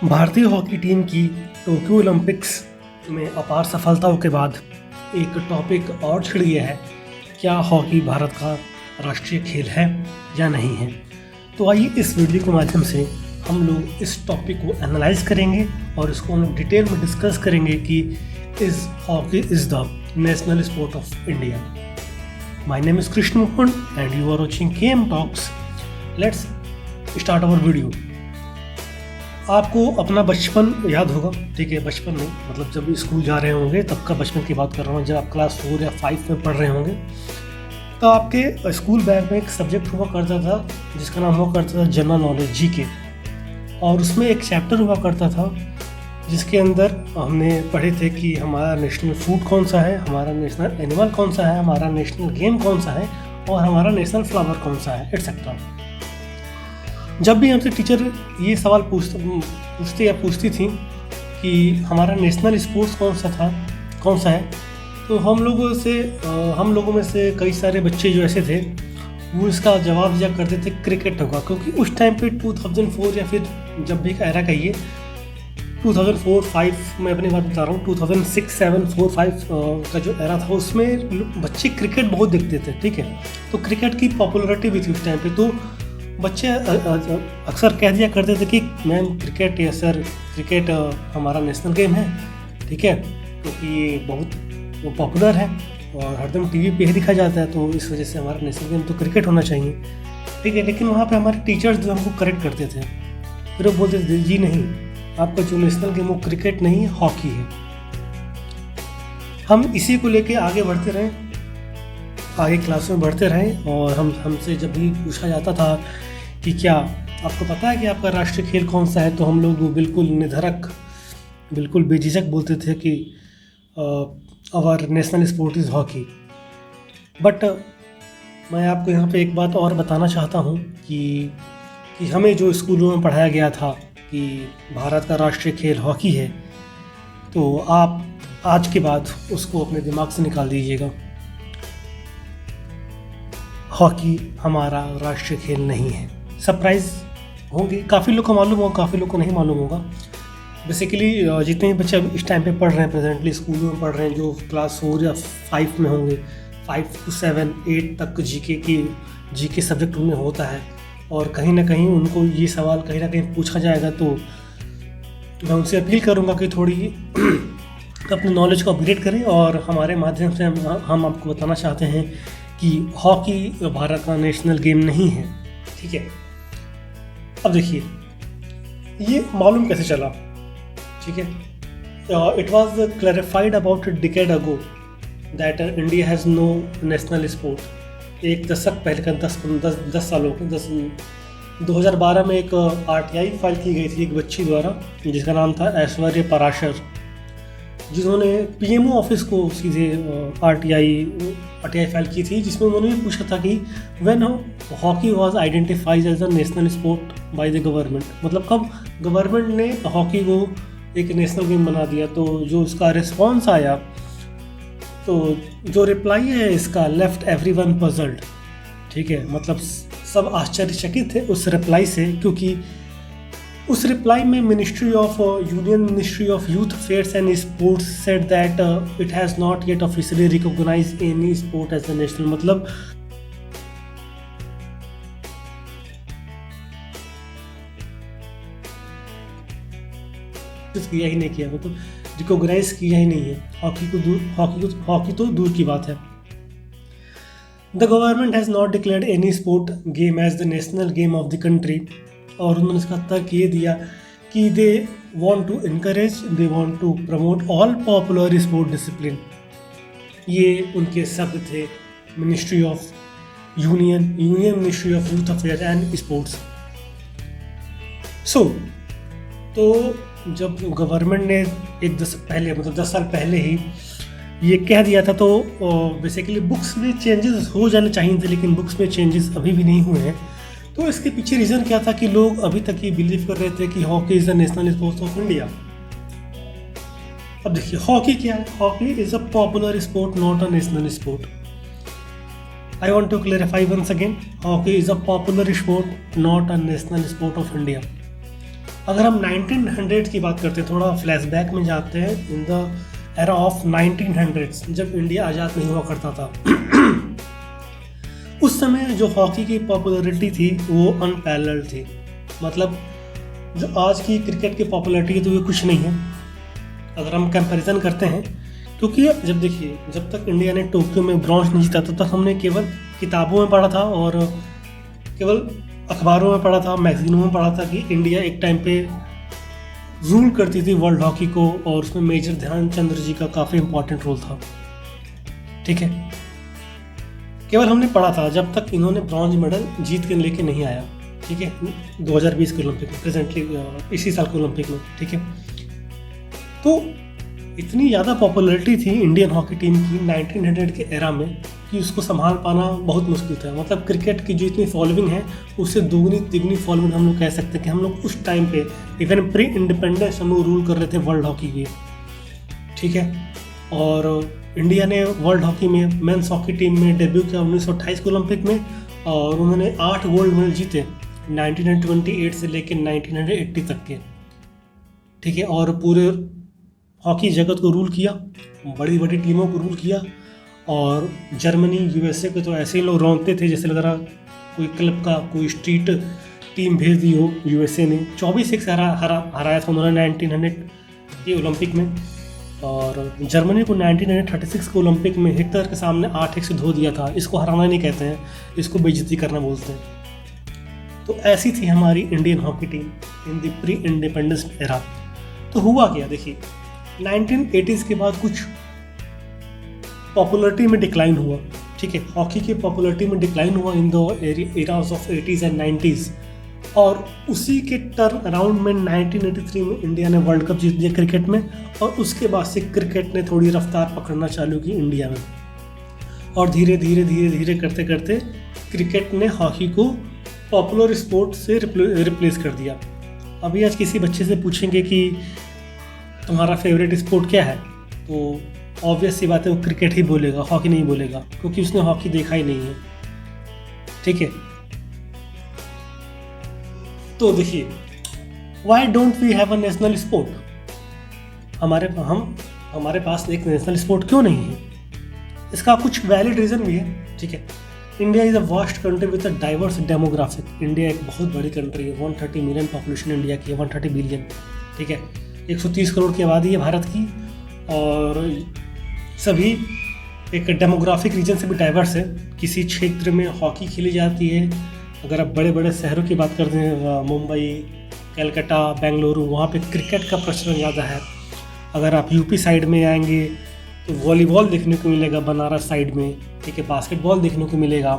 भारतीय hockey team की Tokyo Olympics में अपार सफलताओं के बाद एक टॉपिक और छिड़ गया है, क्या हॉकी भारत का राष्ट्रीय खेल है या नहीं है। तो आइए इस वीडियो के माध्यम से हम लोग इस टॉपिक को एनालाइज करेंगे और इसको हम डिटेल में डिस्कस करेंगे कि is hockey is the national sport of India. My name is Krishna Mohan and you are watching KM talks. Let's start our video. आपको अपना बचपन याद होगा, ठीक है, बचपन में मतलब जब स्कूल जा रहे होंगे तब का बचपन की बात कर रहा हूँ। जब आप क्लास 4 या 5 में पढ़ रहे होंगे तो आपके स्कूल बैग में एक सब्जेक्ट हुआ करता था जिसका नाम हुआ करता था जनरल नॉलेज, जीके। और उसमें एक चैप्टर हुआ करता था जिसके अंदर हमने पढ़े थे कि हमारा नेशनल फूड कौन सा है, हमारा नेशनल एनिमल कौन सा है, हमारा नेशनल गेम कौन सा है और हमारा नेशनल फ्लावर कौन सा है, एटसेट्रा। जब भी हमसे टीचर ये सवाल पूछते या पूछती थी कि हमारा नेशनल स्पोर्ट्स कौन सा है, तो हम लोगों में से कई सारे बच्चे जो ऐसे थे वो इसका जवाब दिया करते थे क्रिकेट होगा। क्योंकि उस टाइम पे 2004 या फिर जब भी का एरा कहिए 2004-5 मैं अपनी बात बता रहा हूँ, 2006-7-4-5 का जो एरा था उसमें बच्चे क्रिकेट बहुत देखते थे, ठीक है। तो क्रिकेट की पॉपुलरिटी भी थी उस टाइम पे। तो बच्चे अक्सर कह दिया करते थे कि मैम क्रिकेट, या सर क्रिकेट हमारा नेशनल गेम है, ठीक है, क्योंकि ये बहुत पॉपुलर है और हरदम टीवी पे ही दिखा जाता है, तो इस वजह से हमारा नेशनल गेम तो क्रिकेट होना चाहिए, ठीक है। लेकिन वहाँ पे हमारे टीचर्स जो हमको करेक्ट करते थे, फिर वो बोलते थे जी नहीं, आपका जो नेशनल गेम वो क्रिकेट नहीं है, हॉकी है। हम इसी को लेके आगे बढ़ते रहे, आगे क्लास में बढ़ते रहे और हमसे जब भी पूछा जाता था कि क्या आपको पता है कि आपका राष्ट्रीय खेल कौन सा है, तो हम लोग बिल्कुल निधड़क, बिल्कुल बेझिझक बोलते थे कि our national sport is hockey. But मैं आपको यहाँ पे एक बात और बताना चाहता हूँ कि हमें जो स्कूलों में पढ़ाया गया था कि भारत का राष्ट्रीय खेल हॉकी है, तो आप आज के बाद उसको अपने दिमाग से निकाल दीजिएगा। हॉकी हमारा राष्ट्रीय खेल नहीं है। सरप्राइज होंगे, काफ़ी लोग को मालूम होगा, काफ़ी लोग को नहीं मालूम होगा। बेसिकली जितने भी बच्चे अब इस टाइम पे पढ़ रहे हैं, प्रेजेंटली स्कूलों में पढ़ रहे हैं, जो क्लास 4 या 5 में होंगे, 5 to 7, 8 तक जीके सब्जेक्ट उनमें होता है और कहीं ना कहीं उनको ये सवाल कहीं ना कहीं पूछा जाएगा, तो मैं उनसे अपील करूँगा कि थोड़ी अपने नॉलेज को अपग्रेड करें। और हमारे माध्यम से हम आपको बताना चाहते हैं कि हॉकी भारत का नेशनल गेम नहीं है, ठीक है। अब देखिए ये मालूम कैसे चला, ठीक है। It was clarified about a decade ago that India has no national sport. एक दशक पहले का 10 सालों के 2012 में एक RTI फाइल की गई थी एक बच्ची द्वारा जिसका नाम था ऐश्वर्य पराशर, जिन्होंने PMO ऑफिस को सीधे RTI फाइल की थी, जिसमें उन्होंने पूछा था कि when hockey was identified as a national sport by the government, मतलब कब गवर्नमेंट ने हॉकी को एक नेशनल गेम बना दिया। तो जो उसका रिस्पॉन्स आया, तो जो रिप्लाई है इसका, लेफ्ट एवरीवन पजल्ड, ठीक है। मतलब सब आश्चर्यचकित थे उस रिप्लाई से, क्योंकि उस रिप्लाई में ministry of youth affairs and sports said that it has not yet officially recognised any sport as a national, मतलब किया ही नहीं किया, मतलब रिकॉग्नाइज किया ही नहीं है हॉकी तो दूर की बात है। The government has not declared any sport game as the national game of the country. और उन्होंने इसका तर्क ये दिया कि they want to promote all popular sport discipline. ये उनके शब्द थे ministry of ministry of youth affair and sports. तो जब गवर्नमेंट ने एक दशक पहले, मतलब 10 साल पहले ही ये कह दिया था, तो बेसिकली बुक्स में चेंजेस हो जाने चाहिए थे, लेकिन बुक्स में चेंजेस अभी भी नहीं हुए हैं। तो इसके पीछे रीज़न क्या था कि लोग अभी तक ये बिलीव कर रहे थे कि hockey is a national sport of India. अब देखिए हॉकी क्या है, hockey is a popular sport, not a national sport. I want to clarify once again, hockey is a popular sport, not a national sport of India. अगर हम 1900 की बात करते हैं, थोड़ा फ्लैशबैक में जाते हैं, in the era of 1900s, जब इंडिया आज़ाद नहीं हुआ करता था उस समय जो हॉकी की पॉपुलैरिटी थी वो अनपैरेलल्ड थी। मतलब जो आज की क्रिकेट की पॉपुलैरिटी है तो ये कुछ नहीं है अगर हम कंपैरिजन करते हैं। क्योंकि जब देखिए, जब तक इंडिया ने टोक्यो में ब्रॉन्ज नहीं जीता तब तक हमने केवल किताबों में पढ़ा था और केवल अखबारों में पढ़ा था, मैगजीनों में पढ़ा था कि इंडिया एक टाइम पे रूल करती थी वर्ल्ड हॉकी को और उसमें मेजर ध्यानचंद जी का काफ़ी इंपॉर्टेंट रोल था। ठीक है, केवल हमने पढ़ा था जब तक इन्होंने ब्रॉन्ज मेडल जीत के लेके नहीं आया। ठीक है, 2020 के ओलंपिक में, प्रेजेंटली इसी साल के ओलंपिक में। ठीक है, तो इतनी ज़्यादा पॉपुलैरिटी थी इंडियन हॉकी टीम की 1900 के एरा में कि उसको संभाल पाना बहुत मुश्किल था। मतलब क्रिकेट की जो इतनी फॉलोइंग है उससे दुगनी तिगनी फॉलोइंग हम लोग कह सकते हैं कि हम लोग उस टाइम पे इवन प्री इंडिपेंडेंस हम लोग रूल कर रहे थे वर्ल्ड हॉकी की। ठीक है, और इंडिया ने वर्ल्ड हॉकी में मेंस हॉकी टीम में डेब्यू किया 1928 के ओलंपिक में और उन्होंने 8 गोल्ड मेडल जीते 1928 से लेकर 1980 तक के। ठीक है, और पूरे हॉकी जगत को रूल किया, बड़ी बड़ी टीमों को रूल किया और जर्मनी यूएसए को तो ऐसे ही लोग रौंदते थे जैसे लग रहा कोई क्लब का कोई स्ट्रीट टीम भेज दी हो। यूएसए ने 24-1 हराया था उन्होंने 1900 के ओलंपिक में, और जर्मनी को 1936 के ओलंपिक में हिटलर के सामने 8-1 से धो दिया था। इसको हराना नहीं कहते हैं, इसको बेइज्जती करना बोलते हैं। तो ऐसी थी हमारी Indian hockey team in the pre independence era. तो हुआ क्या, देखिए 1980s के बाद कुछ पॉपुलैरिटी में डिक्लाइन हुआ। ठीक है, हॉकी की पॉपुलैरिटी में डिक्लाइन हुआ in the eras of 80s and 90s, और उसी के टर्न अराउंड में 1983 में इंडिया ने वर्ल्ड कप जीत लिया क्रिकेट में, और उसके बाद से क्रिकेट ने थोड़ी रफ्तार पकड़ना चालू की इंडिया में, और धीरे धीरे करते करते क्रिकेट ने हॉकी को पॉपुलर स्पोर्ट से रिप्लेस कर दिया। अभी आज किसी बच्चे से पूछेंगे कि तुम्हारा फेवरेट स्पोर्ट क्या है, तो ऑब्वियस सी बात है वो क्रिकेट ही बोलेगा, हॉकी नहीं बोलेगा, क्योंकि उसने हॉकी देखा ही नहीं है। ठीक है, तो देखिए why don't we have a national sport, हमारे पास एक नेशनल स्पोर्ट क्यों नहीं है? इसका कुछ वैलिड रीज़न भी है। ठीक है, India is a vast country with a diverse demographic. India एक बहुत बड़ी कंट्री है, 130 मिलियन पॉपुलेशन इंडिया की है, 130 बिलियन। ठीक है, 130 करोड़ की आबादी है भारत की, और सभी एक डेमोग्राफिक रीजन से भी डाइवर्स है। किसी क्षेत्र में हॉकी खेली जाती है, अगर आप बड़े बड़े शहरों की बात करते हैं, मुंबई, कलकत्ता, बेंगलुरु, वहाँ पे क्रिकेट का प्रचलन ज़्यादा है। अगर आप यूपी साइड में आएंगे तो वॉलीबॉल देखने को मिलेगा बनारस साइड में। ठीक है, बास्केटबॉल देखने को मिलेगा,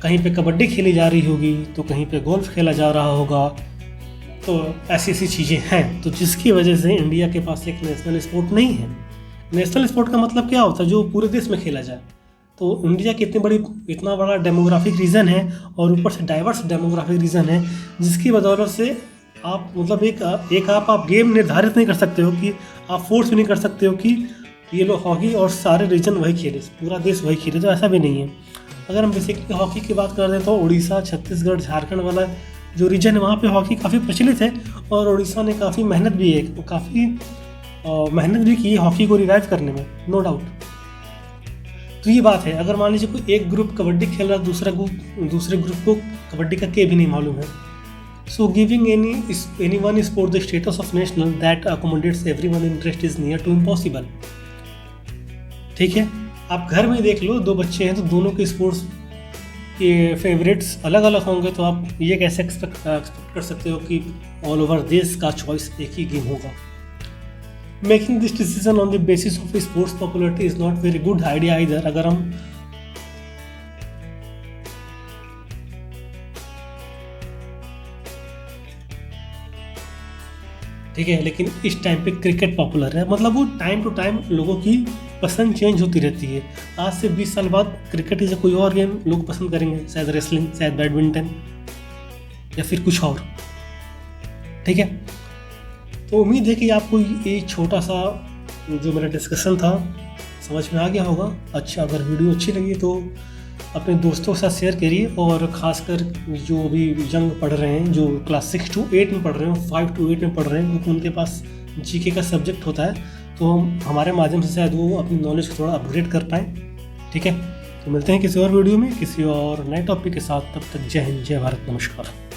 कहीं पे कबड्डी खेली जा रही होगी तो कहीं पे गोल्फ खेला जा रहा होगा। तो ऐसी चीज़ें हैं, तो जिसकी वजह से इंडिया के पास एक नेशनल स्पोर्ट नहीं है। नेशनल स्पोर्ट का मतलब क्या होता है? जो पूरे देश में खेला जाए। तो इंडिया की इतना बड़ा डेमोग्राफिक रीज़न है और ऊपर से डाइवर्स डेमोग्राफिक रीज़न है, जिसकी बदौलत से आप मतलब एक आप गेम निर्धारित नहीं कर सकते हो, कि आप फोर्स भी नहीं कर सकते हो कि ये लोग हॉकी और सारे रीजन वही खेले, पूरा देश वही खेले, तो ऐसा भी नहीं है। अगर हम बेसिकली हॉकी की बात कर दें तो उड़ीसा, छत्तीसगढ़, झारखंड वाला जो रीजन है वहाँ पे हॉकी काफ़ी प्रचलित है, और उड़ीसा ने काफ़ी मेहनत भी की है हॉकी को रिवाइव करने में, नो डाउट। तो ये बात है, अगर मान लीजिए कोई एक ग्रुप कबड्डी खेल रहा है, दूसरे ग्रुप को कबड्डी का के भी नहीं मालूम है, so giving any one sport the status of national that accommodates everyone interest is near to impossible. ठीक है, आप घर में देख लो, दो बच्चे हैं तो दोनों के स्पोर्ट्स के फेवरेट्स अलग अलग होंगे, तो आप ये कैसे एक्सपेक्ट कर सकते हो कि ऑल ओवर देश का चॉइस एक ही गेम होगा? Making this decision on the basis of sports popularity is not very good idea इधर। अगर हम ठीक है, लेकिन इस टाइम पे क्रिकेट पॉपुलर है, मतलब वो टाइम टू टाइम लोगों की पसंद चेंज होती रहती है। आज से 20 साल बाद क्रिकेट या कोई और गेम लोग पसंद करेंगे, शायद रेसलिंग, शायद बैडमिंटन या फिर कुछ और। ठीक है, तो उम्मीद है कि आपको ये छोटा सा जो मेरा डिस्कशन था समझ में आ गया होगा। अच्छा, अगर वीडियो अच्छी लगी तो अपने दोस्तों के साथ शेयर करिए, और ख़ासकर जो अभी यंग पढ़ रहे हैं, जो क्लास 6 to 8 में पढ़ रहे हैं, 5 to 8 में पढ़ रहे हैं, क्योंकि उनके पास जीके का सब्जेक्ट होता है, तो हमारे माध्यम से शायद वो अपनी नॉलेज को थोड़ा अपग्रेड कर पाएँ। ठीक है, तो मिलते हैं किसी और वीडियो में किसी और नए टॉपिक के साथ। तब तक जय हिंद, जय भारत, नमस्कार।